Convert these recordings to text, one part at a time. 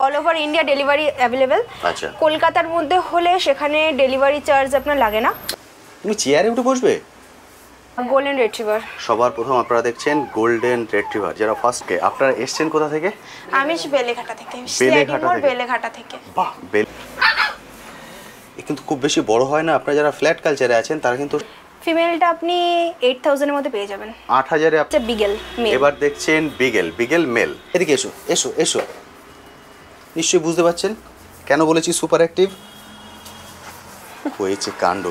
All over India delivery available. আচ্ছা, কলকাতার মধ্যে হলে সেখানে ডেলিভারি চার্জ আপনার লাগে না। তুমি চেয়ারে উঠে বসবে। Golden retriever. সবার প্রথম আপনারা দেখছেন গোল্ডেন রিট্রিভার, যারা ফার্স্টকে। আপনারা এসেছেন কোথা থেকে? আমি বেলেঘাটা থেকে। বেলেঘাটা থেকে। বাহ, কিন্তু খুব বেশি বড় হয় না। আপনারা যারা ফ্ল্যাট কালচারে আছেন তারা কিন্তু ফিমেলটা আপনি 8000 এর মধ্যে পেয়ে যাবেন। 8000 এ আচ্ছা, বিগেল মেল। এবার দেখছেন বিগেল মেল। এদিকে এসো এসো এসো। নিশ্চয়ই বুঝতে পারছেন কেন বলেছি সুপার অ্যাক্টিভ হয়েছে কাণ্ড।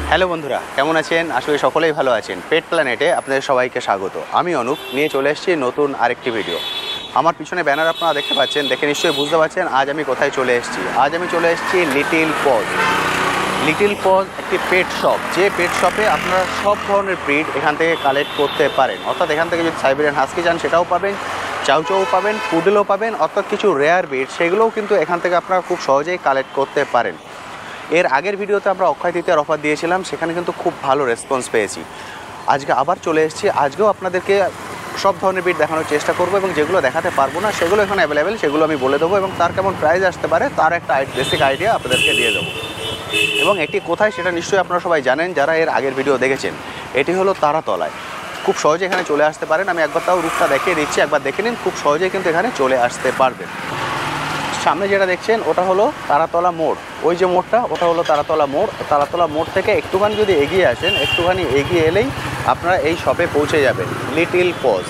হ্যালো বন্ধুরা, কেমন আছেন? আসলে সকলেই ভালো আছেন। পেট প্ল্যানেটে আপনাদের সবাইকে স্বাগত। আমি অনুপ নিয়ে চলে এসেছি নতুন আরেকটি ভিডিও। আমার পিছনে ব্যানার আপনারা দেখতে পাচ্ছেন, দেখে নিশ্চয়ই বুঝতে পারছেন আজ আমি কোথায় চলে এসেছি। আজ আমি চলে এসেছি লিটিল পজ। লিটিল পজ একটি পেট শপ, যে পেট শপে আপনারা সব ধরনের ব্রিড এখান থেকে কালেক্ট করতে পারেন। অর্থাৎ এখান থেকে যদি সাইবেরিয়ান হাস্কি চান সেটাও পাবেন, চাউ পাবেন, পুডেলও পাবেন, অর্থাৎ কিছু রেয়ার ব্রিড সেগুলোও কিন্তু এখান থেকে আপনারা খুব সহজেই কালেক্ট করতে পারেন। এর আগের ভিডিওতে আমরা অক্ষয় তৃতীয়ার অফার দিয়েছিলাম, সেখানে কিন্তু খুব ভালো রেসপন্স পেয়েছি। আজকে আবার চলে এসেছি। আজকেও আপনাদেরকে সব ধরনের ব্রিড দেখানোর চেষ্টা করব এবং যেগুলো দেখাতে পারবো না সেগুলো এখানে অ্যাভেলেবেল, সেগুলো আমি বলে দেবো এবং তার কেমন প্রাইস আসতে পারে তার একটা বেসিক আইডিয়া আপনাদেরকে দিয়ে দেবো। এবং এটি কোথায় সেটা নিশ্চয়ই আপনারা সবাই জানেন যারা এর আগের ভিডিও দেখেছেন। এটি হলো তারাতলায়। খুব সহজে এখানে চলে আসতে পারেন। আমি একবার তাও রুটটা দেখিয়ে দিচ্ছি, একবার দেখে নিন। খুব সহজেই কিন্তু এখানে চলে আসতে পারবেন। সামনে যেটা দেখছেন ওটা হলো তারাতলা মোড়। ওই যে মোড়টা ওটা হলো তারাতলা মোড়। তারাতলা মোড় থেকে একটুখানি যদি এগিয়ে আসেন, একটুখানি এগিয়ে এলেই আপনারা এই শপে পৌঁছে যাবেন, লিটিল পজ।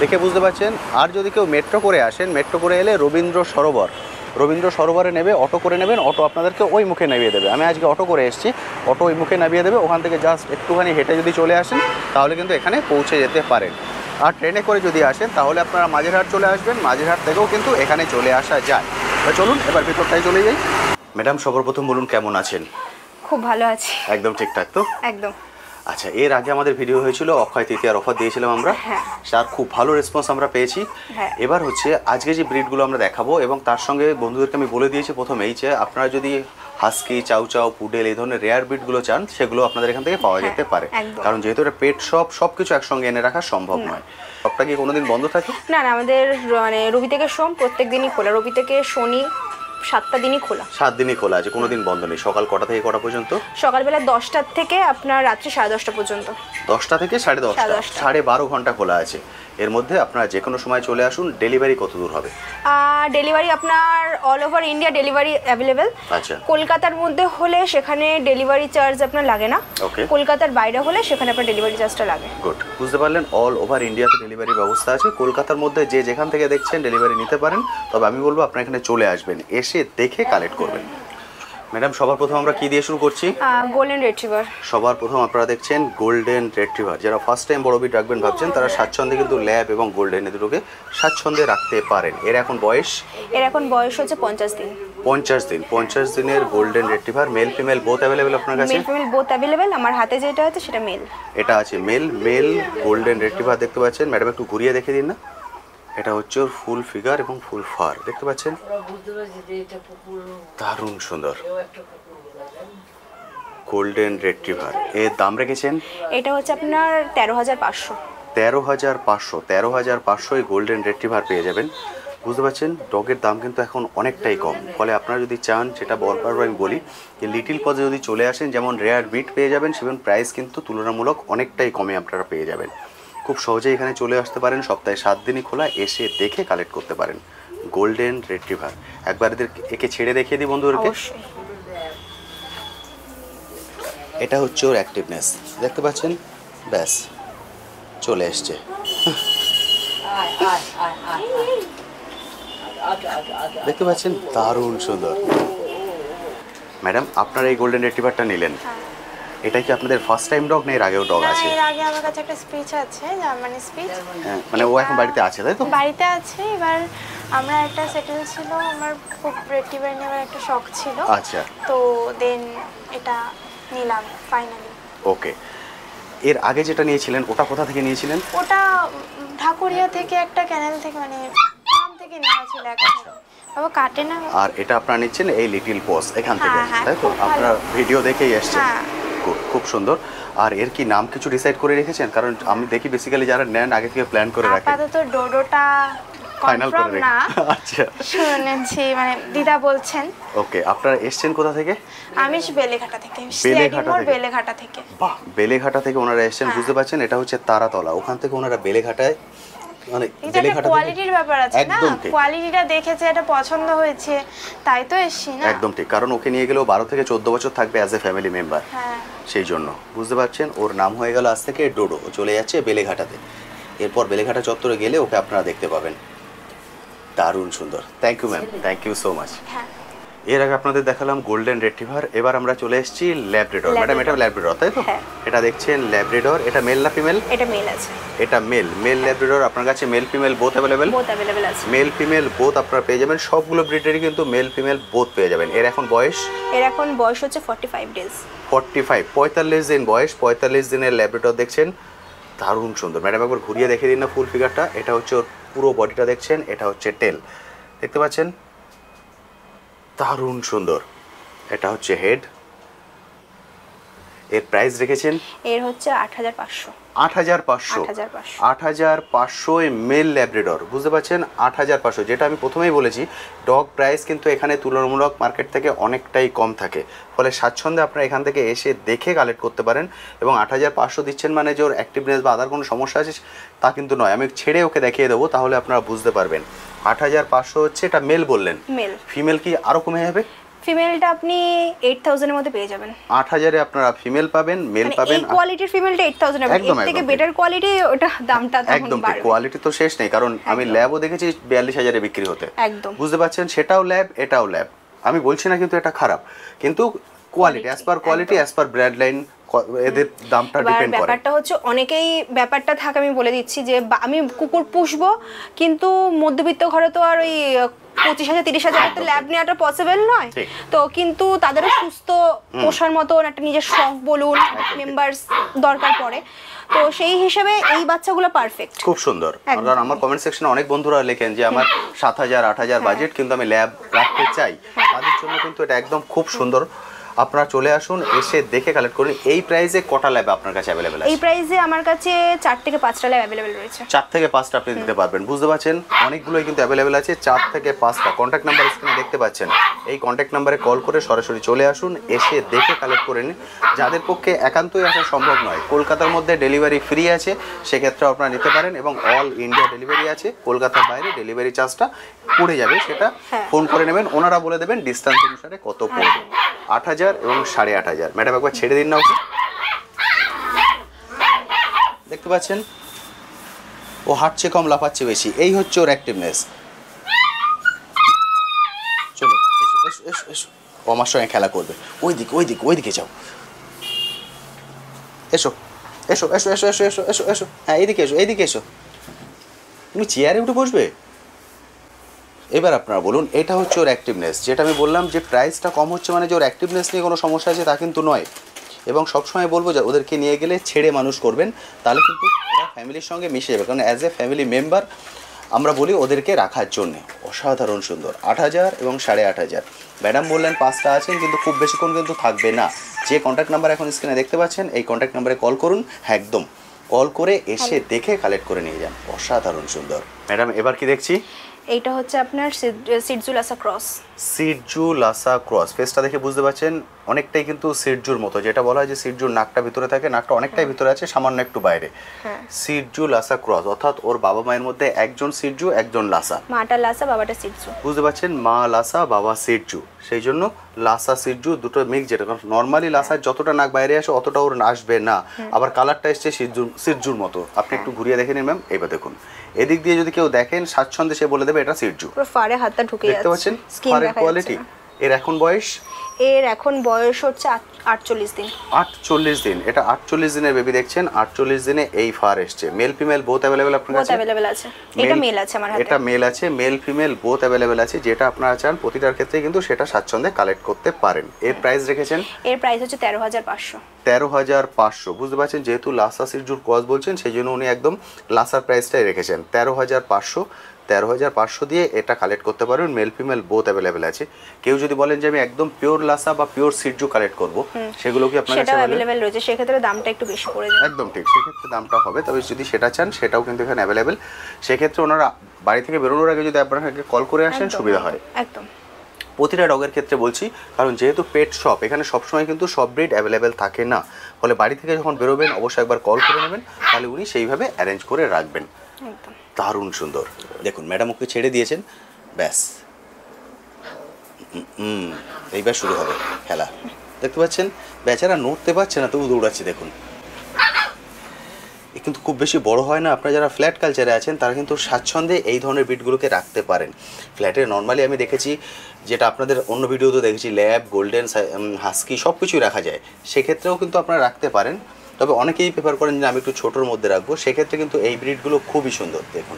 দেখে বুঝতে পারছেন। আর যদি কেউ মেট্রো করে আসেন, মেট্রো করে এলে রবীন্দ্র সরোবরে নেবে, অটো করে নেবেন, অটো আপনাদেরকে ওই মুখে নামিয়ে দেবে। আমি আজকে অটো করে এসেছি, অটো ওই মুখে নামিয়ে দেবে। ওখান থেকে জাস্ট একটুখানি হেঁটে যদি চলে আসেন তাহলে কিন্তু এখানে পৌঁছে যেতে পারেন। আর ট্রেনে করে যদি আসেন তাহলে আপনারা মাঝেরহাট চলে আসবেন, মাঝেরহাট থেকেও কিন্তু এখানে চলে আসা যায়। চলুন এবার ভিতরটায় চলে যাই। ম্যাডাম সর্বপ্রথম বলুন কেমন আছেন? খুব ভালো আছি। একদম ঠিকঠাক তো? একদম। আচ্ছা, এর আগে আমাদের ভিডিও হয়েছিল অক্ষয় তৃতীয়ার অফার দিয়েছিলাম আমরা, তার খুব ভালো রেসপন্স আমরা পেয়েছি। এবার হচ্ছে আজকে যে ব্রিডগুলো আমরা দেখাবো এবং তার সঙ্গে বন্ধুদেরকে আমি বলে দিয়েছি প্রথমেই যে আপনারা যদি হাস্কি, চাউ পুডেল এই ধরনের রেয়ার ব্রিডগুলো চান সেগুলো আপনাদের এখান থেকে পাওয়া যেতে পারে। কারণ যেহেতু এটা পেট শপ, সব কিছু একসঙ্গে এনে রাখা সম্ভব নয়। শপটা কি কোনোদিন বন্ধ থাকে? না, আমাদের মানে রবি থেকে সোম প্রত্যেক দিনই খোলা। রবি থেকে শনি 7টা দিনই খোলা। 7 দিনই খোলা আছে, কোনোদিন বন্ধ নেই। সকাল কটা থেকে কটা পর্যন্ত? সকালবেলা 10টা থেকে আপনার রাত্রি 10:30 পর্যন্ত। 10টা থেকে 10:30, 12.5 ঘন্টা খোলা আছে। এর মধ্যে আপনারা যে কোনো সময় চলে আসুন। ডেলিভারি কত দূর হবে? ডেলিভারি আপনার all over India delivery available. আচ্ছা, কলকাতার মধ্যে হলে সেখানে ডেলিভারি চার্জ আপনার লাগে না। ওকে। কলকাতার বাইরে হলে সেখানে আপনার ডেলিভারি চার্জটা লাগে। গুড, বুঝতে পারলেন। অল ওভার ইন্ডিয়াতে ডেলিভারি ব্যবস্থা আছে। কলকাতার মধ্যে যে যেখান থেকে দেখছেন ডেলিভারি নিতে পারেন। তবে আমি বলবো আপনারা এখানে চলে আসবেন, এসে দেখে কালেক্ট করবেন। ম্যাডাম সবার প্রথম আমরা কি দিয়ে শুরু করছি? Golden retriever. সবার প্রথম আপনারা দেখছেন গোল্ডেন রিট্রিভার। যারা ফার্স্ট টাইম বড় ব্রিড রাখবেন ভাবছেন তারা স্বাচ্ছন্দ্যে কিন্তু ল্যাব এবং গোল্ডেন এই দুটোকে স্বাচ্ছন্দ্যে রাখতে পারেন। এর এখন বয়স হচ্ছে 50 দিন। 50 দিনের golden retriever. Mail female both available আপনার কাছে? Mail female both available. আমার হাতে যেটা আছে সেটা মেল। এটা আছে মেল গোল্ডেন রিট্রিভার দেখতে পাচ্ছেন। ম্যাডাম একটু ঘুরিয়ে দেখিয়ে দিন না। এটা হচ্ছে ওর ফুল ফিগার এবং ফুল ফার দেখতে পাচ্ছেন, দারুণ সুন্দর গোল্ডেন রিট্রিভার। এর দাম রেখেছেন? এটা হচ্ছে আপনার 13,500। 13,500 এই গোল্ডেন রিট্রিভার পেয়ে যাবেন। বুঝতে পারছেন ডগের দাম কিন্তু এখন অনেকটাই কম। ফলে আপনারা যদি চান, যেটা বারবার আমি বলি যে লিটিল পজে যদি চলে আসেন যেমন রেয়ার ব্রিড পেয়ে যাবেন, সেমন প্রাইস কিন্তু তুলনামূলক অনেকটাই কমে আপনারা পেয়ে যাবেন। খুব সহজেই এখানে চলে আসতে পারেন। সপ্তাহে 7 দিনই খোলা, এসে দেখে কালেক্ট করতে পারেন গোল্ডেন রিট্রিভার। একবার একে ছেড়ে দেখিয়ে দিই বন্ধুদেরকে। এটা হচ্ছে ওর অ্যাক্টিভনেস দেখতে পাচ্ছেন, ব্যাস চলে এসছে। দেখতে পাচ্ছেন দারুণ সুন্দর। ম্যাডাম আপনারা এই গোল্ডেন রিট্রিভারটা নিলেন, এটা কি আপনাদের ফার্স্ট টাইম ডগ না এর আগেও ডগ আছে? এর আগে আমার কাছে একটা স্পিচ আছে, মানে স্পিচ। হ্যাঁ, মানে ও এখন বাড়িতে আছে তাই তো? বাড়িতে আছে। এবার আমরা একটা সেটেল ছিল, আমার খুব রিট্রিভার নেওয়ার একটা শখ ছিল। আচ্ছা, তো দেন এটা নিলাম ফাইনালি। ওকে। এর আগে যেটা নিয়েছিলেন ওটা কোথা থেকে নিয়েছিলেন? ওটা ঢাকুরিয়া থেকে, একটা ক্যানেল থেকে, মানে ফার্ম থেকে নেওয়া ছিল একটা। বাবা কাটে না। আর এটা আপনারা নিচ্ছেন এই লিটিল পজ এখান থেকে তাই তো? আপনারা ভিডিও দেখেই এসেছেন। খুব সুন্দর। আর এর কি নাম কিছু ডিসাইড করে রেখেছেন? কারণ আমি দেখি বেসিক্যালি যারা নেন আগে থেকে প্ল্যান করে রাখেন। আপাতত ডোডোটা ফাইনাল কনফার্ম করে না, আচ্ছা শুনেছি মানে দিদা বলছেন। ওকে, আপনারা এসেছেন কোথা থেকে? আমি বেলেঘাটা থেকে, বেলেঘাটা থেকে? বেলেঘাটা থেকে। বাহ, বেলেঘাটা থেকে ওনারা এসেছেন, বুঝতে পারছেন এটা হচ্ছে তারাতলা, ওখান থেকে ওনারা বেলেঘাটায় মানে বেলেঘাটা থেকে কোয়ালিটির ব্যাপার আছে না, একদম ঠিক। কোয়ালিটিটা দেখেছে, এটা পছন্দ হয়েছে, তাই তো এসছি না। একদম ঠিক, কারণ ওকে নিয়ে গেলেও 12 থেকে 14 বছর থাকবে অ্যাজ এ ফ্যামিলি মেম্বার, হ্যাঁ সেই জন্য বুঝতে পারছেন ওর নাম হয়ে গেল আজ থেকে ডোডো। ও চলে যাচ্ছে বেলেঘাটাতে, এরপর বেলেঘাটা চত্বরে গেলে ওকে আপনারা দেখতে পাবেন। দারুণ সুন্দর, thank you ma'am, thank you so much. হ্যাঁ। এর আগে আপনাদের দেখালাম গোল্ডেন রেট্রিভার, এবার আমরা চলে এসেছি ল্যাব্রাডর। ম্যাডাম এটা ল্যাব্রাডর তাই তো? হ্যাঁ। এটা দেখছেন ল্যাব্রাডর, এটা মেল না ফিমেল? এটা মেল আছে, এটা মেল। মেল ল্যাব্রাডর আপনার কাছে mail female both available? Both available আছে। মেল ফিমেল বোথ আপনারা পেয়ে যাবেন, সবগুলো ব্রিডেরই কিন্তু মেল ফিমেল বোথ পেয়ে যাবেন। এর এখন বয়স? এর এখন বয়স হচ্ছে 45 ডেজ। 45 দিন বয়স। 45 দিনের ল্যাব্রাডর দেখছেন, দারুণ সুন্দর। ম্যাডাম একবার ঘুরিয়ে দেখিয়ে দিন না ফুল ফিগারটা। এটা হচ্ছে ওর পুরো বডিটা দেখছেন, এটা হচ্ছে টেল, দেখতে পাচ্ছেন, দারুণ সুন্দর। এটা হচ্ছে হেড। এর প্রাইস রেখেছেন? এর হচ্ছে 8500। 8500। 8500 মেল ল্যাব্রাডর, বুঝতে পারছেন 8500। যেটা আমি প্রথমেই বলেছি, ডগ প্রাইস কিন্তু এখানে তুলনামূলক মার্কেট থেকে অনেকটাই কম থাকে, ফলে স্বাচ্ছন্দ্যে আপনারা এখান থেকে এসে দেখে কালেক্ট করতে পারেন। এবং 8500 দিচ্ছেন মানে যে ওর অ্যাক্টিভনেস বা আদার কোনো সমস্যা আছে তা কিন্তু নয়। আমি ছেড়ে ওকে দেখিয়ে দেবো, তাহলে আপনারা বুঝতে পারবেন। 8500 হচ্ছে, এটা মেল বললেন? মেল। ফিমেল কি আরও কমে যাবে? ফিমেলটা আপনি 8000 এর মধ্যে পেয়ে যাবেন। 8000 এ আপনারা ফিমেল পাবেন, মেল মানে পাবেন। এই কোয়ালিটির ফিমেলটা 8000 এর একদম, এর থেকে একদম বেটার কোয়ালিটি ওটা দামটা তখন একদম ঠিক। বাড়বে। কোয়ালিটি তো শেষ নেই, কারণ আমি ল্যাবও দেখেছি 42000 এ বিক্রি হতে, একদম। বুঝতে পারছেন, সেটাও ল্যাব এটাও ল্যাব। আমি বলছি না কিন্তু এটা খারাপ, কিন্তু quality as per quality as per brand line এদের দামটা এবার ডিপেন্ড করে। ব্যাপারটা হচ্ছে অনেকেই ব্যাপারটা থাকে, আমি বলে দিচ্ছি যে আমি কুকুর পুষবো, কিন্তু মধ্যবিত্ত ঘরে তো আর ওই 25,000 30,000 তো ল্যাব নেওয়াটা পসিবল নয়। ঠিক। তো কিন্তু তাদেরও সুস্থ পোষার মতন একটা নিজের শখ বলুন, মেম্বার্স দরকার পড়ে, তো সেই হিসেবে এই বাচ্চাগুলো পারফেক্ট। খুব সুন্দর। একদম। কারণ আমার কমেন্ট সেকশনে অনেক বন্ধুরা লেখেন যে আমার 7000 8000 বাজেট, কিন্তু আমি ল্যাব রাখতে চাই, তাদের জন্য কিন্তু এটা একদম খুব সুন্দর। আপনারা চলে আসুন, এসে দেখে কালেক্ট করুন। এই প্রাইসে কটা ল্যাব আপনার কাছে অ্যাভেলেবেল আছে? এই প্রাইসে আমার কাছে 4 থেকে 5টা ল্যাব অ্যাভেলেবেল রয়েছে। 4 থেকে 5টা আপনি দিতে পারবেন, বুঝতে পারছেন, অনেকগুলোই কিন্তু অ্যাভেলেবেল আছে। 4 থেকে 5টা কন্ট্যাক্ট নাম্বার স্ক্রিনে দেখতে পাচ্ছেন, এই কন্ট্যাক্ট নাম্বারে কল করে সরাসরি চলে আসুন, এসে দেখে কালেক্ট করে নিন। যাদের পক্ষে একান্তই আসা সম্ভব নয়, কলকাতার মধ্যে ডেলিভারি ফ্রি আছে, সেক্ষেত্রে আপনারা নিতে পারেন, এবং অল ইন্ডিয়া ডেলিভারি আছে। কলকাতার বাইরে ডেলিভারি চার্জটা পড়ে যাবে, সেটা ফোন করে নেবেন, ওনারা বলে দেবেন ডিস্টেন্স অনুসারে কত পড়বে। 8000 এবং 8500। ম্যাডাম একবার ছেড়ে দিন না ওকে, দেখতে পাচ্ছেন ও হাঁটছে কম লাফাচ্ছে বেশি, এই হচ্ছে ওর অ্যাক্টিভনেস। চলো এসো এসো এসো এসো, ও আমার সঙ্গে খেলা করবে। ওইদিকে ওইদিকে ওইদিকে যাও, এসো এসো এসো এসো এসো এসো এসো এসো, হ্যাঁ এইদিকে এসো এইদিকে এসো। তুমি চেয়ারে উঠে বসবে। এবার আপনারা বলুন, এটা হচ্ছে ওর অ্যাক্টিভনেস। যেটা আমি বললাম যে প্রাইসটা কম হচ্ছে মানে যে ওর অ্যাক্টিভনেস নিয়ে কোনো সমস্যা আছে তা কিন্তু নয়। এবং সবসময় বলবো যে ওদেরকে নিয়ে গেলে ছেড়ে মানুষ করবেন, তাহলে কিন্তু ওরা ফ্যামিলির সঙ্গে মিশে যাবে। কারণ অ্যাজ এ ফ্যামিলি মেম্বার আমরা বলি ওদেরকে রাখার জন্যে। অসাধারণ সুন্দর। 8000 এবং 8500। ম্যাডাম বললেন 5টা আছেন, কিন্তু খুব বেশিক্ষণ কিন্তু থাকবে না। যে কন্ট্যাক্ট নাম্বার এখন স্ক্রিনে দেখতে পাচ্ছেন, এই কন্ট্যাক্ট নাম্বারে কল করুন, একদম কল করে এসে দেখে কালেক্ট করে নিয়ে যান। অসাধারণ সুন্দর। ম্যাডাম এবার কি দেখছি? এইটা হচ্ছে আপনার Shih Tzu Lhasa cross. Shih Tzu Lhasa cross. ফেসটা দেখে বুঝতে পারছেন অনেকটাই কিন্তু সিটজুর মতো, যেটা বলা হয় যে সিটজুর নাকটা ভিতরে থাকে, নাকটা অনেকটাই ভিতরে আছে, সামান্য একটু বাইরে। সিটজু লাসা ক্রস, অর্থাৎ ওর বাবা মায়ের মধ্যে একজন সিটজু একজন লাসা। মাটা লাসা বাবাটা সিটজু, বুঝতে পারছেন, মা লাসা বাবা সিটজু, সেই জন্য লাসা সিটজু দুটো মিক্স। যেটা নর্মালি লাসার যতটা নাক বাইরে আসে অতটা ওর আসবে না, আবার কালারটা এসছে সিটজুর মতো। আপনি একটু ঘুরিয়ে দেখে নিন ম্যাম। এইবার দেখুন, এদিক দিয়ে যদি কেউ দেখেন স্বাচ্ছন্দ্যে সে বলে দেবে এটা সিটজু। পুরো ফারে হাতটা ঢুকে যাচ্ছে, দেখতে পাচ্ছেন স্কিন ফারের দেখা কোয়ালিটি। যাচ্ছে না। এর এখন বয়স? এর এখন বয়স হচ্ছে 48 দিন। 48 দিন। এটা 48 দিনের বেবি দেখছেন। 48 দিনে এই ফার এসছে। মেল ফিমেল বোথ অ্যাভেলেবেল আপনার বোথ কাছে? অ্যাভেলেবেল আছে। এটা মেল আছে আমার হাতে। এটা মেল আছে, মেল ফিমেল বোথ অ্যাভেলেবেল আছে। যেটা আপনারা চান প্রতিটার ক্ষেত্রে কিন্তু সেটা স্বাচ্ছন্দ্যে কালেক্ট করতে পারেন। এর প্রাইস রেখেছেন? এর প্রাইস হচ্ছে 13,500। 13,500। বুঝতে পারছেন, যেহেতু লাসা সিটজুর ক্রস বলছেন সেই জন্য উনি একদম লাসার প্রাইসটাই রেখেছেন 13,500। 13,500 দিয়ে এটা কালেক্ট করতে পারবেন। মেল ফিমেল বোথ অ্যাভেলেবেল আছে। কেউ যদি বলেন যে আমি একদম পিওর লাসা বা পিওর সিজু কালেক্ট করব, সেগুলো কি আপনার কাছে সেটাও অ্যাভেলেবেল রয়েছে, সেক্ষেত্রে দামটা একটু বেশি পড়ে যাবে। একদম ঠিক, সেক্ষেত্রে দামটা হবে। তবে যদি সেটা চান সেটাও কিন্তু এখানে অ্যাভেলেবেল। সেক্ষেত্রে ওনারা বাড়ি থেকে বেরোনোর আগে যদি আপনাকে কল করে আসেন সুবিধা হয়। একদম প্রতিটা ডগের ক্ষেত্রে বলছি, কারণ যেহেতু পেট শপ, এখানে সবসময় কিন্তু সব ব্রিড অ্যাভেলেবেল থাকে না। ফলে বাড়ি থেকে যখন বেরোবেন অবশ্যই একবার কল করে নেবেন, তাহলে উনি সেইভাবে অ্যারেঞ্জ করে রাখবেন। একদম দারুণ সুন্দর। দেখুন ম্যাডাম ওকে ছেড়ে দিয়েছেন, ব্যাস এইবার শুরু হবে খেলা। দেখতে পাচ্ছেন বেচারা নড়তে পারছে না, তবু দৌড়াচ্ছে। দেখুন এ কিন্তু খুব বেশি বড় হয় না। আপনারা যারা ফ্ল্যাট কালচারে আছেন তারা কিন্তু স্বাচ্ছন্দ্যে এই ধরনের ব্রিডগুলোকে রাখতে পারেন। ফ্ল্যাটে নর্মালি আমি দেখেছি, যেটা আপনাদের অন্য ভিডিওতে দেখেছি, ল্যাব, গোল্ডেন, হাস্কি সব কিছুই রাখা যায়, সেক্ষেত্রেও কিন্তু আপনারা রাখতে পারেন। তবে অনেকেই প্রেফার করেন যে আমি একটু ছোটোর মধ্যে রাখবো, সেক্ষেত্রে কিন্তু এই ব্রিডগুলো খুবই সুন্দর। দেখুন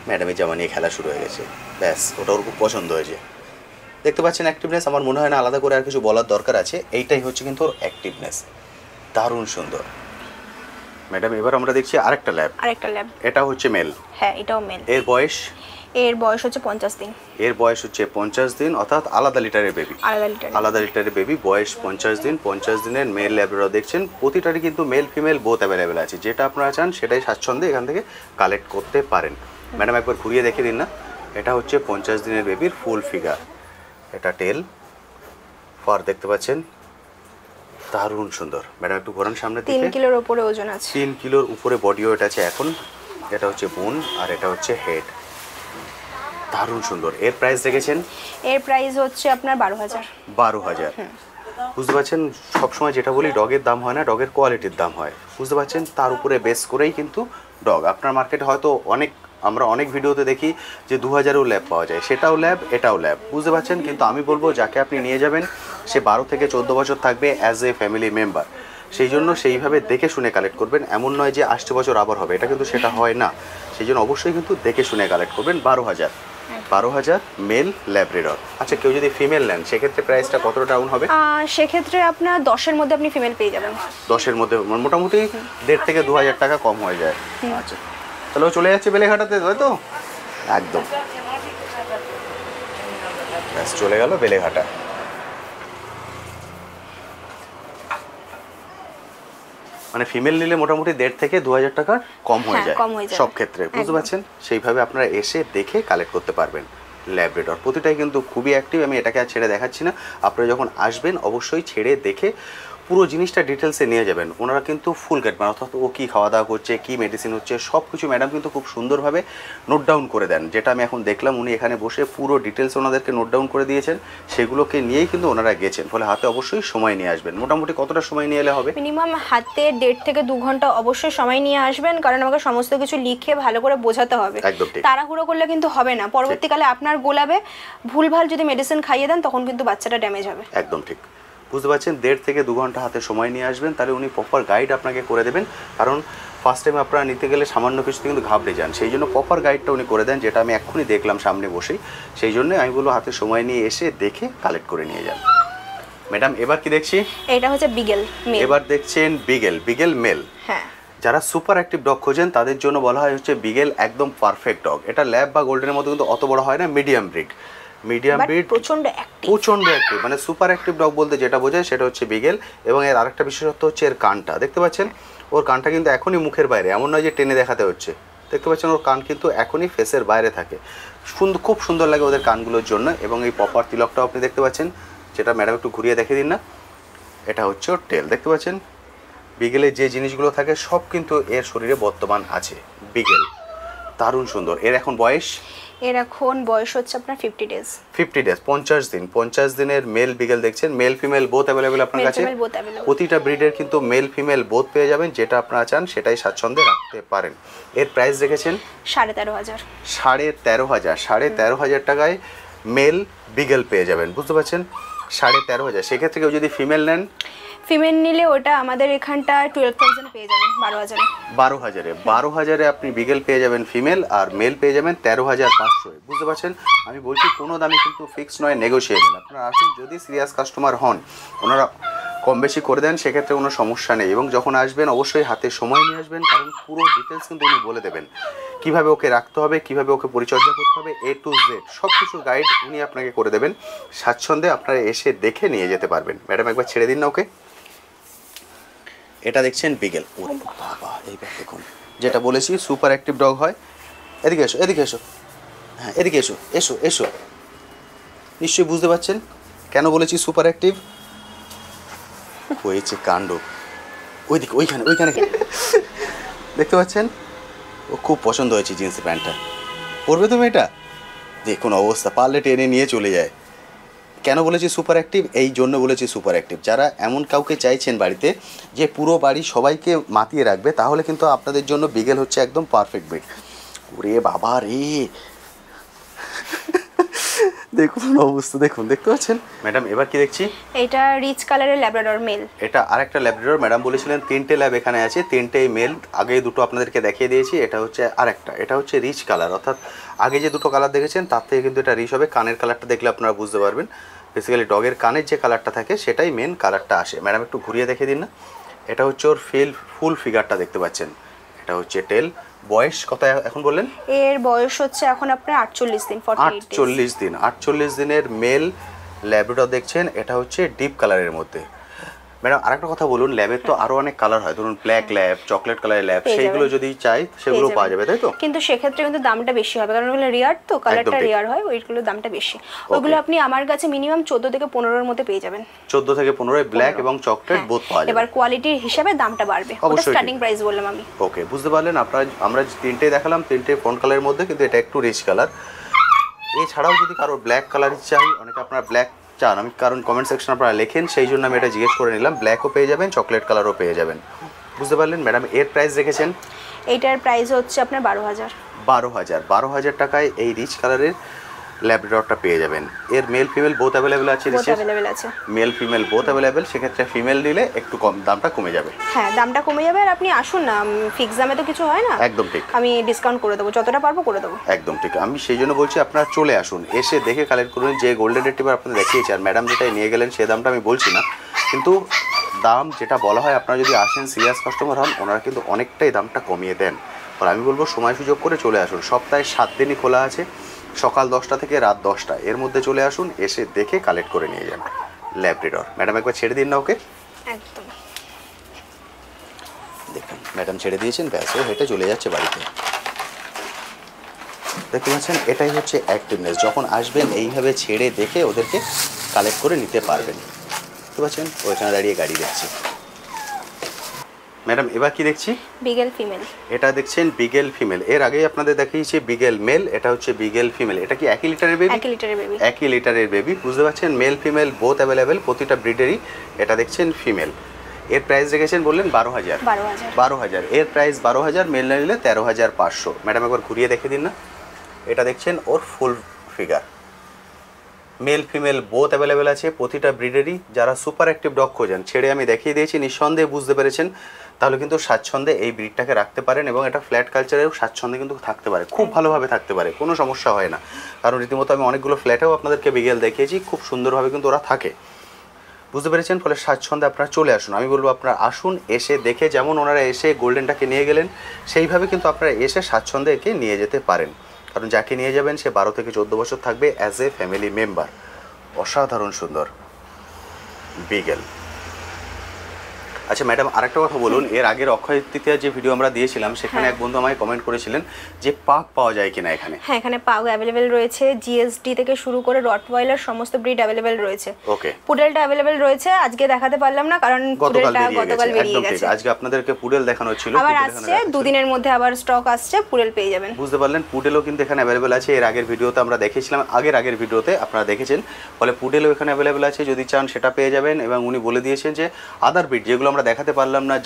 ম্যাডামের জামা নিয়ে খেলা শুরু হয়ে গেছে, ব্যাস ওটা ওর খুব পছন্দ হয়েছে। দেখতে পাচ্ছেন অ্যাক্টিভনেস, আমার মনে হয় না আলাদা করে আর কিছু বলার দরকার আছে, এইটাই হচ্ছে কিন্তু ওর অ্যাক্টিভনেস। দারুণ সুন্দর। ম্যাডাম এবার আমরা দেখছি আরেকটা ল্যাব। এটা হচ্ছে মেল। হ্যাঁ এটাও মেল। এর বয়স? এর বয়স হচ্ছে 50 দিন। এর বয়স হচ্ছে 50 দিন, অর্থাৎ আলাদা লিটারের বেবি। আলাদা লিটারের বেবি, বয়স 50 দিন। 50 দিনের মেল ল্যাবরাও দেখছেন, প্রতিটারই কিন্তু মেল ফিমেল বোথ অ্যাভেলেবেল আছে। যেটা আপনারা চান সেটাই স্বাচ্ছন্দ্যে এখান থেকে কালেক্ট করতে পারেন। ম্যাডাম একবার ঘুরিয়ে দেখে দিন না। এটা হচ্ছে 50 দিনের বেবির ফুল ফিগার। এটা টেল, ফার দেখতে পাচ্ছেন, দারুণ সুন্দর। ম্যাডাম একটু ঘোরান সামনে দিকে। 3 কিলোর উপরে ওজন আছে। 3 কিলোর উপরে বডি ওয়েট আছে এখন। এটা হচ্ছে বোন আর এটা হচ্ছে হেড। দারুণ সুন্দর। এর প্রাইস দেখেছেন? এর প্রাইস হচ্ছে আপনার 12,000। 12,000। বুঝতে পারছেন, সবসময় যেটা বলি ডগের দাম হয় না, ডগের কোয়ালিটির দাম হয়। বুঝতে পারছেন, তার উপরে বেস করেই কিন্তু ডগ। আপনার মার্কেটে হয়তো আমরা অনেক ভিডিওতে দেখি যে 2000-এও ল্যাব পাওয়া যায়, সেটাও ল্যাব এটাও ল্যাব। বুঝতে পারছেন, কিন্তু আমি বলবো যাকে আপনি নিয়ে যাবেন সে 12 থেকে 14 বছর থাকবে অ্যাজ এ ফ্যামিলি মেম্বার। সেই জন্য সেইভাবে দেখে শুনে কালেক্ট করবেন। এমন নয় যে 8 বছর আবার হবে, এটা কিন্তু সেটা হয় না। সেই জন্য অবশ্যই কিন্তু দেখে শুনে কালেক্ট করবেন। 12,000 মেল ল্যাব্রাডর। আচ্ছা, কেউ যদি ফিমেল নেন সেক্ষেত্রে প্রাইসটা কতটা ডাউন হবে? সেক্ষেত্রে আপনার 10-এর মধ্যে আপনি ফিমেল পেয়ে যাবেন। 10-এর মধ্যে মোটামুটি 1.5 থেকে 2,000 টাকা কম হয়ে যায়। আচ্ছা, তাহলে চলে যাচ্ছে বেলেঘাটাতে, তাই তো? একদম, ব্যাস চলে গেল বেলেঘাটা। মানে ফিমেল নিলে মোটামুটি 1.5 থেকে 2,000 টাকা কম হয়ে যায় সব ক্ষেত্রে। বুঝতে পারছেন, সেইভাবে আপনারা এসে দেখে কালেক্ট করতে পারবেন। ল্যাব্রাডর প্রতিটাই কিন্তু খুবই অ্যাক্টিভ। আমি এটাকে আর ছেড়ে দেখাচ্ছি না, আপনারা যখন আসবেন অবশ্যই ছেড়ে দেখে পুরো জিনিসটা ডিটেলসে নিয়ে যাবেন। ওনারা কিন্তু ফুল গাইড, অর্থাৎ ও কী খাওয়া দাওয়া করছে, কী মেডিসিন হচ্ছে, সব কিছু ম্যাডাম কিন্তু খুব সুন্দরভাবে নোট ডাউন করে দেন। যেটা আমি এখন দেখলাম, উনি এখানে বসে পুরো ডিটেলস ওনাদেরকে নোট ডাউন করে দিয়েছেন, সেগুলোকে নিয়েই কিন্তু ওনারা গেছেন। ফলে হাতে অবশ্যই সময় নিয়ে আসবেন। মোটামুটি কতটা সময় নিয়ে এলে হবে? মিনিমাম হাতে 1.5 থেকে 2 ঘন্টা অবশ্যই সময় নিয়ে আসবেন, কারণ আমাকে সমস্ত কিছু লিখে ভালো করে বোঝাতে হবে। একদম ঠিক। তাড়াহুড়ো করলে কিন্তু হবে না, পরবর্তীকালে আপনার গোলাবে ভুলভাল যদি মেডিসিন খাইয়ে দেন তখন কিন্তু বাচ্চাটা ড্যামেজ হবে। একদম ঠিক। বুঝতে পারছেন, 1.5 থেকে 2 ঘন্টা হাতে সময় নিয়ে আসবেন, তাহলে উনি প্রপার গাইড আপনাকে করে দেবেন। কারণ ফার্স্ট টাইম আপনারা নিতে গেলে সামান্য কিছুতে কিন্তু ঘাবড়ে যান, সেই জন্য প্রপার গাইডটা উনি করে দেন, যেটা আমি এক্ষুনি দেখলাম সামনে বসেই। সেই জন্য আমি বলবো হাতে সময় নিয়ে এসে দেখে কালেক্ট করে নিয়ে যান। ম্যাডাম এবার কি দেখছি? এটা হচ্ছে বিগেল মেল। এবার দেখছেন বিগেল মেল। হ্যাঁ, যারা সুপার অ্যাক্টিভ ডগ খোঁজেন তাদের জন্য বলা হয় হচ্ছে বিগেল একদম পারফেক্ট ডগ। এটা ল্যাব বা গোল্ডেনের মতো কিন্তু অত বড় হয় না, মিডিয়াম ব্রিড। প্রচন্ড অ্যাক্টিভ, মানে সুপার অ্যাক্টিভ ডগ বলতে যেটা বোঝায় সেটা হচ্ছে বিগেল। এবং এর আরেকটা বিশেষত্ব হচ্ছে এর কানটা। দেখতে পাচ্ছেন, ওর কানটা কিন্তু এখনই মুখের বাইরে, এমন নয় যে টেনে দেখাতে হচ্ছে। দেখতে পাচ্ছেন, ওর কান কিন্তু এখনই ফেসের বাইরে থাকে। খুব সুন্দর লাগে ওদের কানগুলোর জন্য। এবং এই পপার তিলকটাও আপনি দেখতে পাচ্ছেন, যেটা ম্যাডাম একটু ঘুরিয়ে দেখে দিন না। এটা হচ্ছে ওর টেল। দেখতে পাচ্ছেন, বিগেলের যে জিনিসগুলো থাকে সব কিন্তু এর শরীরে বর্তমান আছে। বিগেল দারুণ সুন্দর। এর এখন বয়স? এর এখন বয়স হচ্ছে আপনার 50 ডেজ। 50 দিন। 50 দিনের মেল বিগেল দেখছেন, মেল ফিমেল বোথ অ্যাভেলেবেল আপনার কাছে। প্রতিটা ব্রিডের কিন্তু মেল ফিমেল বোথ পেয়ে যাবেন, যেটা আপনারা চান সেটাই স্বাচ্ছন্দ্যে রাখতে পারেন। এর প্রাইস রেখেছেন 13,500। 13,500 টাকায় মেল বিগেল পেয়ে যাবেন। বুঝতে পারছেন, 13,500। সেক্ষেত্রে কেউ যদি ফিমেল নেন, ফিমেল নিলে ওটা আমাদের এখানটা 12,000 পেয়ে যাবেন। 12,000 আপনি বিগেল পেয়ে যাবেন ফিমেল, আর মেল পেয়ে যাবেন 13,500। বুঝতে পারছেন, আমি বলছি কোনো দামই কিন্তু ফিক্স নয়, নেগোশিয়েবল। আপনারা আসুন, যদি সিরিয়াস কাস্টমার হন ওনারা কম বেশি করে দেন, সেক্ষেত্রে কোনো সমস্যা নেই। এবং যখন আসবেন অবশ্যই হাতে সময় নিয়ে আসবেন, কারণ পুরো ডিটেলস কিন্তু উনি বলে দেবেন। কিভাবে ওকে রাখতে হবে, কিভাবে ওকে পরিচর্যা করতে হবে, A to Z সব কিছুর গাইড উনি আপনাকে করে দেবেন। স্বাচ্ছন্দ্যে আপনারা এসে দেখে নিয়ে যেতে পারবেন। ম্যাডাম একবার ছেড়ে দিন না ওকে। এটা দেখছেন বিগেল। ও বাবা, এইবার দেখুন, যেটা বলেছি সুপার অ্যাক্টিভ ডগ হয়। এদিকে এসো, এদিকে এসো, হ্যাঁ এদিকে এসো, এসো এসো। নিশ্চয়ই বুঝতে পারছেন কেন বলেছি সুপার অ্যাক্টিভ। হয়েছে কাণ্ড। ওইদিকে, ওইখানে ওইখানে দেখতে পাচ্ছেন, ও খুব পছন্দ হয়েছে জিন্স প্যান্টটা। পরবে তুমি এটা? দেখুন অবস্থা, পারলে টেনে নিয়ে চলে যায়। কেন বলেছি সুপার অ্যাক্টিভ? এই জন্য বলেছি সুপার অ্যাক্টিভ। যারা এমন কাউকে চাইছেন বাড়িতে যে পুরো বাড়ি সবাইকে মাতিয়ে রাখবে, তাহলে কিন্তু আপনাদের জন্য বিগেল হচ্ছে একদম পারফেক্ট ব্রিড। ওরে বাবা রে, দেখুন অবস্থা, দেখুন, দেখতে পাচ্ছেন। ম্যাডাম এবার কি দেখছি? এটা রিচ কালারের ল্যাব্রাডর মেল। এটা আরেকটা ল্যাব্রাডর। ম্যাডাম বলেছিলেন 3টে ল্যাব এখানে আছে, 3টেই মেল। আগে দুটো আপনাদেরকে দেখিয়ে দিয়েছি, এটা হচ্ছে আরেকটা, এটা হচ্ছে রিচ কালার। অর্থাৎ আগে যে দুটো কালার দেখেছেন তার থেকে কিন্তু এটা রিচ হবে। কানের কালারটা দেখলে আপনারা বুঝতে পারবেন, বেসিক্যালি ডগের কানের যে কালারটা থাকে সেটাই মেন কালারটা আসে। ম্যাডাম একটু ঘুরিয়ে দেখিয়ে দিন না। এটা হচ্ছে ওর ফুল ফিগারটা দেখতে পাচ্ছেন। এটা হচ্ছে টেল। বয়স কত এখন বললেন? এর বয়স হচ্ছে এখন আপনার 48 দিন, 48 দিন। 48 দিনের মেল ল্যাব্রাডর দেখছেন। এটা হচ্ছে ডিপ কালারের মধ্যে। ম্যাডাম আরেকটা কথা বলুন, ল্যাবের তো আরো অনেক কালার হয়, ধরুন ব্ল্যাক ল্যাব, চকলেট কালারের ল্যাব, সেইগুলো যদি চাই সেগুলো পাওয়া যাবে, তাই তো? কিন্তু সেক্ষেত্রে কিন্তু দামটা বেশি হবে, কারণ ওগুলো রিয়ার তো, কালারটা রিয়ার হয়, ওইগুলোর দামটা বেশি। ওগুলো আপনি আমার কাছে মিনিমাম 14 থেকে 15 এর মধ্যে পেয়ে যাবেন। 14 থেকে 15 ব্ল্যাক এবং চকলেট বোথ পাওয়া যাবে। এবার কোয়ালিটির হিসাবে দামটা বাড়বে, ওটা স্টার্টিং প্রাইস বললাম আমি। ওকে, বুঝতে পারলেন আপনারা। আমরা 3টে দেখালাম, 3টে ফোন কালারের মধ্যে, কিন্তু এটা একটু রিচ কালার। এছাড়াও যদি কারো ব্ল্যাক কালার চাই, অনেকে আপনারা ব্ল্যাক চান, আমি কারণ কমেন্ট সেকশন আপনারা লেখেন সেই জন্য আমি এটা জিজ্ঞেস করে নিলাম। ব্ল্যাকও পেয়ে যাবেন, চকলেট কালারও পেয়ে যাবেন। বুঝতে পারলেন ম্যাডাম? এর প্রাইস রেখেছেন? এইটার প্রাইস হচ্ছে আপনার 12,000। 12,000 টাকায় এই রিচ কালারের ল্যাব্রাডরটা পেয়ে যাবেন। এর মেল ফিমেল বোথ অ্যাভেলেবেল আছে? বোথ অ্যাভেলেবেল আছে, মেল ফিমেল বোথ অ্যাভেলেবেল। সেক্ষেত্রে ফিমেল নিলে একটু কম দামটা কমে যাবে। হ্যাঁ, দামটা কমে যাবে। আর আপনি আসুন না, ফিক্স দামে তো কিছু হয় না। একদম ঠিক, আমি ডিসকাউন্ট করে দেবো, যতটা পারবো করে দেবো। একদম ঠিক। আমি সেই জন্য বলছি আপনারা চলে আসুন, এসে দেখে কালেক্ট করুন। যে গোল্ডেন রিট্রিভার আপনাদের দেখিয়েছি আর ম্যাডাম যেটাই নিয়ে গেলেন সে দামটা আমি বলছি না, কিন্তু দাম যেটা বলা হয়, আপনারা যদি আসেন সিরিয়াস কাস্টমার হন, ওনারা কিন্তু অনেকটাই দামটা কমিয়ে দেন। আর আমি বলবো সময় সুযোগ করে চলে আসুন। সপ্তাহে 7 দিনই খোলা আছে, সকাল 10টা থেকে রাত 10টা, এর মধ্যে চলে আসুন, এসে দেখে কালেক্ট করে নিয়ে যান ল্যাব্রাডর। ম্যাডাম একবার ছেড়ে দিন না ওকে। একদম দেখুন ম্যাডাম ছেড়ে দিয়েছেন, ব্যাস ও হেঁটে চলে যাচ্ছে বাড়িতে। দেখতে পাচ্ছেন, এটাই হচ্ছে অ্যাক্টিভনেস। যখন আসবেন এইভাবে ছেড়ে দেখে ওদেরকে কালেক্ট করে নিতে পারবেন। দেখতে পাচ্ছেন ওইখানে দাঁড়িয়ে গাড়ি দেখছি। ম্যাডাম এবার কি দেখছি? বিগেল ফিমেল। এটা দেখছেন বিগেল ফিমেল। এর আগেই আপনাদের দেখিয়েছি বিগেল মেল, এটা হচ্ছে বিগেল ফিমেল। এটা কি 1 লিটারের বেবি? 1 লিটারের বেবি। 1 লিটারের বেবি। বুঝতে পারছেন, মেল ফিমেল বোথ অ্যাভেলেবেল, প্রতিটা ব্রিডেরই। এটা দেখছেন ফিমেল। এর প্রাইস রেখেছেন বললেন 12,000। 12,000 এর প্রাইস। 12,000 মেল না নিলে 13,500। ম্যাডাম একবার ঘুরিয়ে দেখে দিন না। এটা দেখছেন ওর full figure. Male female both available আছে, প্রতিটা ব্রিডেরই। যারা সুপার অ্যাক্টিভ ডগ খোঁজেন, ছেড়ে আমি দেখিয়ে দিয়েছি, নিঃসন্দেহে বুঝতে পেরেছেন। তাহলে কিন্তু স্বাচ্ছন্দ্যে এই ব্রিডটাকে রাখতে পারেন এবং এটা ফ্ল্যাট কালচারেও স্বাচ্ছন্দ্যে কিন্তু থাকতে পারে, খুব ভালোভাবে থাকতে পারে, কোনো সমস্যা হয় না। কারণ রীতিমতো আমি অনেকগুলো ফ্ল্যাটেও আপনাদেরকে বিগেল দেখিয়েছি, খুব সুন্দরভাবে কিন্তু ওরা থাকে। বুঝতে পেরেছেন? ফলে স্বাচ্ছন্দ্যে আপনারা চলে আসুন। আমি বলবো আপনারা আসুন, এসে দেখে, যেমন ওনারা এসে গোল্ডেনটাকে নিয়ে গেলেন সেইভাবে কিন্তু আপনারা এসে স্বাচ্ছন্দ্যে একে নিয়ে যেতে পারেন। কারণ যাকে নিয়ে যাবেন সে 12 থেকে 14 বছর থাকবে অ্যাজ এ ফ্যামিলি মেম্বার। অসাধারণ সুন্দর বিগেল। আচ্ছা ম্যাডাম আরেকটা কথা বলুন, এর আগের অক্ষয় তৃতীয়া যে ভিডিও আমরা দিয়েছিলাম সেখানে এক বন্ধু আমায় কমেন্ট করেছিলেন যে পাক পাওয়া যায় কিনা এখানে? হ্যাঁ, এখানে পাগ অ্যাভেলেবেল রয়েছে, জিএসডি থেকে শুরু করে রটওয়াইলার সমস্ত ব্রিড অ্যাভেলেবেল রয়েছে। ওকে, পুডেলটা অ্যাভেলেবেল রয়েছে, আজকে দেখাতে পারলাম না কারণ পুডেলটা গতকাল বেরিয়ে গেছে। আজকে আপনাদেরকে পুডেল দেখানো ছিল, আবার আসছে, দুদিনের মধ্যে আবার স্টক আসছে, পুডেল পেয়ে যাবেন। বুঝতে পারলেন? পুডেলও কিন্তু এখানে অ্যাভেলেবেল আছে। এর আগের ভিডিওতে আমরা দেখিয়েছিলাম, আগের ভিডিওতে আপনারা দেখেছেন। ফলে পুডেলও এখানে অ্যাভেলেবেল আছে, যদি চান সেটা পেয়ে যাবেন। এবং উনি বলে দিয়েছেন যে আদার ব্রিড যেগুলো আমরা দেখাতে পারলাম না,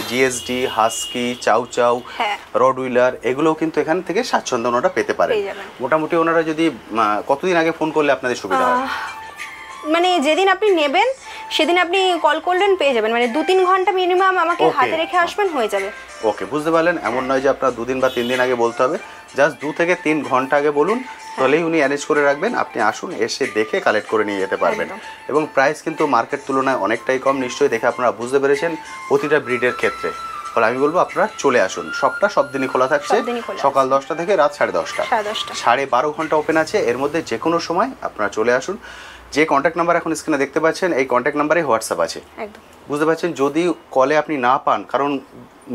জিএসডি, হাস্কি, চাউ চাউ, রডউইলার, এগুলোও কিন্তু এখান থেকে স্বাচ্ছন্দ্য ওনারা পেতে পারেন। মোটামুটি ওনারা যদি কতদিন আগে ফোন করলে আপনাদের সুবিধা হয়? মানে যেদিন আপনি নেবেন সেদিন আপনি কল করলেন পেয়ে যাবেন, মানে 2-3 ঘন্টা মিনিমাম আমাকে হাতে রেখে আসবেন, হয়ে যাবে। ওকে, বুঝতে পারলেন? এমন নয় যে আপনার 2 দিন বা 3 দিন আগে বলতে হবে, জাস্ট 2 থেকে 3 ঘন্টা আগে বলুন, তাহলেই উনি অ্যারেঞ্জ করে রাখবেন। আপনি আসুন, এসে দেখে কালেক্ট করে নিয়ে যেতে পারবেন। এবং প্রাইস কিন্তু মার্কেট তুলনায় অনেকটাই কম, নিশ্চয়ই দেখে আপনারা বুঝতে পেরেছেন প্রতিটা ব্রিডের ক্ষেত্রে। তাহলে আমি বলবো আপনারা চলে আসুন। শপটা সব দিনই খোলা থাকছে, সব দিনই খোলা সকাল 10টা থেকে রাত 10:30। 10:30 12.5 ঘন্টা ওপেন আছে, এর মধ্যে যে কোনো সময় আপনারা চলে আসুন। যে কন্ট্যাক্ট নাম্বার এখন স্ক্রিনে দেখতে পাচ্ছেন, এই কন্ট্যাক্ট নাম্বারে হোয়াটসঅ্যাপ আছে। একদম বুঝতে পারছেন, যদি কলে আপনি না পান, কারণ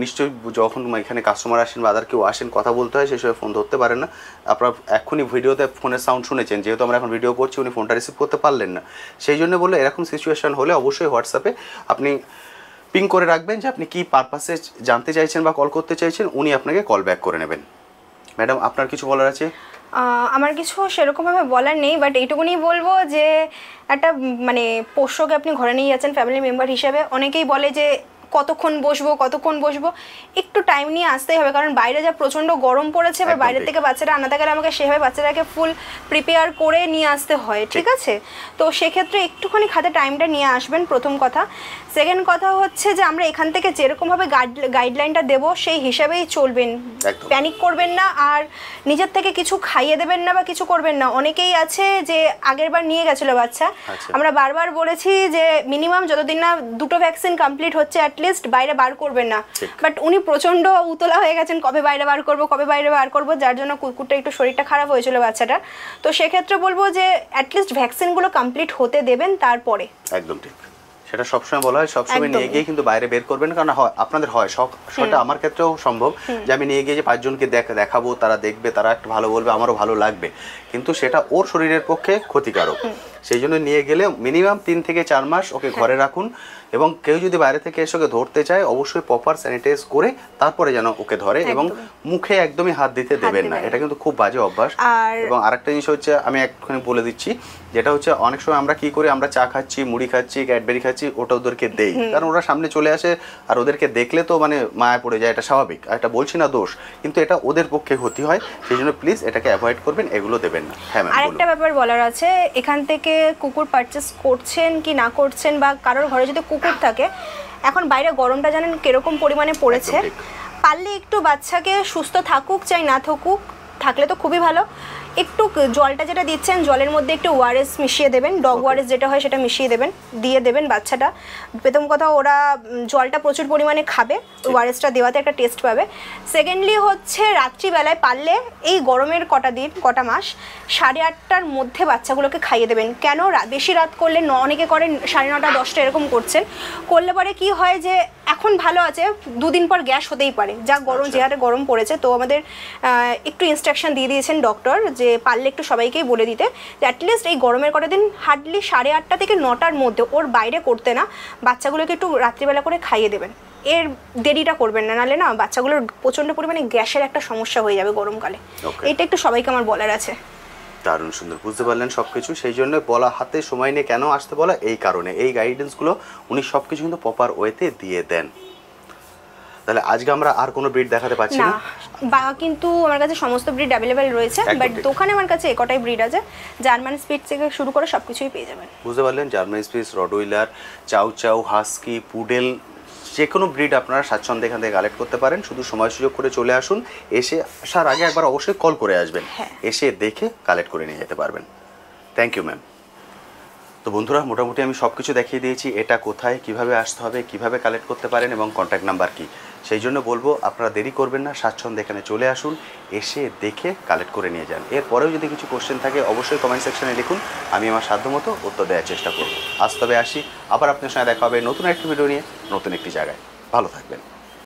নিশ্চয়ই যখন এখানে কাস্টমার আসেন বা আদার কেউ আসেন কথা বলতে হয়, সেই সময় ফোন ধরতে পারেন না। আপনারা এক্ষুনি ভিডিওতে ফোনের সাউন্ড শুনেছেন, যেহেতু আমরা এখন ভিডিও করছি উনি ফোনটা রিসিভ করতে পারলেন না, সেই জন্য বলে এরকম সিচুয়েশন হলে অবশ্যই হোয়াটসঅ্যাপে আপনি পিং করে রাখবেন যে আপনি কী পারপাসে জানতে চাইছেন বা কল করতে চাইছেন, উনি আপনাকে কল ব্যাক করে নেবেন। ম্যাডাম আপনার কিছু বলার আছে? আমার কিছু সেরকমভাবে বলার নেই, বাট এইটুকুনি বলবো যে একটা মানে পোষ্যকে আপনি ঘরে নিয়ে যাচ্ছেন ফ্যামিলি মেম্বার হিসেবে, অনেকেই বলে যে কতক্ষণ বসবো, একটু টাইম নিয়ে আসতেই হবে, কারণ বাইরে যা প্রচণ্ড গরম পড়েছে, এবার বাইরের থেকে বাচ্চারা আনাতে গেলে আমাকে সেভাবে বাচ্চাটাকে ফুল প্রিপেয়ার করে নিয়ে আসতে হয়, ঠিক আছে? তো সেক্ষেত্রে একটুখানি হাতে টাইমটা নিয়ে আসবেন, প্রথম কথা। সেকেন্ড কথা হচ্ছে যে আমরা এখান থেকে যেরকমভাবে গাইডলাইনটা দেবো সেই হিসাবেই চলবেন, প্যানিক করবেন না, আর নিজের থেকে কিছু খাইয়ে দেবেন না বা কিছু করবেন না। অনেকেই আছে যে আগের বার নিয়ে গেছিলো বাচ্চা, আমরা বারবার বলেছি যে মিনিমাম যতদিন না 2টো ভ্যাকসিন কমপ্লিট হচ্ছে লিস্ট বাইরে বার করবেন না, বাট উনি প্রচন্ড উতলা হয়ে গেছেন কবে বাইরে বার করবো, যার জন্য কুকুরটা একটু শরীরটা খারাপ হয়েছিল বাচ্চাটার। তো সেক্ষেত্রে বলবো যে অ্যাটলিস্ট ভ্যাকসিনগুলো কমপ্লিট হতে দেবেন তারপরে। একদম ঠিক, সেটা সবসময় বলা হয়, সবসময় নিয়ে গিয়ে কিন্তু বাইরে বের করবেন, কারণ আপনাদের হয় শখ, সেটা আমার ক্ষেত্রেও সম্ভব যে আমি নিয়ে গিয়ে যে 5 জনকে দেখাবো, তারা দেখবে, তারা একটু ভালো বলবে, আমারও ভালো লাগবে, কিন্তু সেটা ওর শরীরের পক্ষে ক্ষতিকারক। সেই জন্য নিয়ে গেলে মিনিমাম 3 থেকে 4 মাস ওকে ঘরে রাখুন, এবং কেউ যদি বাইরে থেকে এসে ওকে ধরতে চায় অবশ্যই প্রপার স্যানিটাইজ করে তারপরে যেন ওকে ধরে, এবং মুখে একদমই হাত দিতে দেবেন না, এটা কিন্তু খুব বাজে অভ্যাস। এবং আরেকটা জিনিস হচ্ছে, আমি একটুখানি বলে দিচ্ছি, যেটা হচ্ছে অনেক সময় আমরা কি করি, আমরা চা খাচ্ছি, মুড়ি খাচ্ছি, ক্যাডবেরি খাচ্ছি, ওটা ওদেরকে দেই, কারণ ওরা সামনে চলে আসে, আর ওদেরকে দেখলে তো মানে মায়া পড়ে যায়, এটা স্বাভাবিক, আর এটা বলছি না দোষ, কিন্তু এটা ওদের পক্ষে ক্ষতি হয়, সেই জন্য প্লিজ এটাকে অ্যাভয়েড করবেন, এগুলো দেবেন না। হ্যাঁ ম্যাম, আরেকটা ব্যাপার বলার আছে, এখান থেকে কুকুর পারচেস করছেন কি না করছেন, বা কারোর ঘরে যদি কুকুর থাকে, এখন বাইরে গরমটা জানেন কিরকম পরিমাণে পড়েছে, পারলে একটু বাচ্চাকে সুস্থ থাকুক চাই না থাকুক, থাকলে তো খুবই ভালো, একটু জলটা যেটা দিচ্ছেন জলের মধ্যে একটু ওআরএস মিশিয়ে দেবেন, ডগ ওআরএস যেটা হয় সেটা মিশিয়ে দিয়ে দেবেন বাচ্চাটা। প্রথম কথা ওরা জলটা প্রচুর পরিমাণে খাবে, ওআরএসটা দেওয়াতে একটা টেস্ট পাবে। সেকেন্ডলি হচ্ছে রাত্রিবেলায় পারলে এই গরমের কটা মাস 8:30টার মধ্যে বাচ্চাগুলোকে খাইয়ে দেবেন। কেন বেশি রাত করলে, অনেকে করেন 9:30 10টা এরকম করছেন, করলে পরে কি হয় যে এখন ভালো আছে, 2 দিন পর গ্যাস হতেই পারে, যা গরম, যে হারে গরম পড়েছে। তো আমাদের একটু ইনস্ট্রাকশন দিয়ে দিয়েছেন ডক্টর যে পারলে একটু সবাইকেই বলে দিতে যে অ্যাটলিস্ট এই গরমের কটা দিন হার্ডলি 8:30 থেকে 9টার মধ্যে ওর বাইরে করতে না, বাচ্চাগুলোকে একটু রাত্রিবেলা করে খাইয়ে দেবেন, এর দেরিটা করবেন না, নাহলে না বাচ্চাগুলোর প্রচণ্ড পরিমাণে গ্যাসের একটা সমস্যা হয়ে যাবে গরমকালে। এটা একটু সবাইকে আমার বলার আছে। দারুণ সুন্দর, বুঝতে পারলেন সব কিছু, সেই জন্য বলা, হাতে সময় নিয়ে কেন আসতে বলা, এই কারণে এই গাইডেন্সগুলো উনি সব কিছু কিন্তু প্রপার ওয়েতে দিয়ে দেন। তাহলে আজকে আমরা আর কোনো ব্রিড দেখাতে পাচ্ছি না, বা কিন্তু আমার কাছে সমস্ত ব্রিড অ্যাভেলেবেল রয়েছে, বাট দোকানে আমার কাছে একটাই ব্রিড আছে, জার্মান স্পিটস থেকে শুরু করে সব কিছুই পেয়ে যাবেন। বুঝতে পারলেন, জার্মান স্পিটস, রটওয়িলার, চাউ চাউ, হাস্কি, পুডেল, যে কোনো ব্রিড আপনারা স্বাচ্ছন্দ্যে এখান থেকে কালেক্ট করতে পারেন। শুধু সময় সুযোগ করে চলে আসুন, আসার আগে একবার অবশ্যই কল করে আসবেন, এসে দেখে কালেক্ট করে নিয়ে যেতে পারবেন। Thank you ma'am. তো বন্ধুরা, মোটামুটি আমি সব কিছু দেখিয়ে দিয়েছি, এটা কোথায়, কিভাবে আসতে হবে, কিভাবে কালেক্ট করতে পারেন এবং কন্ট্যাক্ট নাম্বার কি। সেই জন্য বলবো আপনারা দেরি করবেন না, স্বাচ্ছন্দ্যে এখানে চলে আসুন, এসে দেখে কালেক্ট করে নিয়ে যান। এরপরেও যদি কিছু কোশ্চেন থাকে অবশ্যই কমেন্ট সেকশনে লিখুন, আমি আমার সাধ্যমতো উত্তর দেওয়ার চেষ্টা করব। আজ তবে আসি, আবার আপনার সঙ্গে দেখা হবে নতুন একটি ভিডিও নিয়ে, নতুন একটি জায়গায়। ভালো থাকবেন।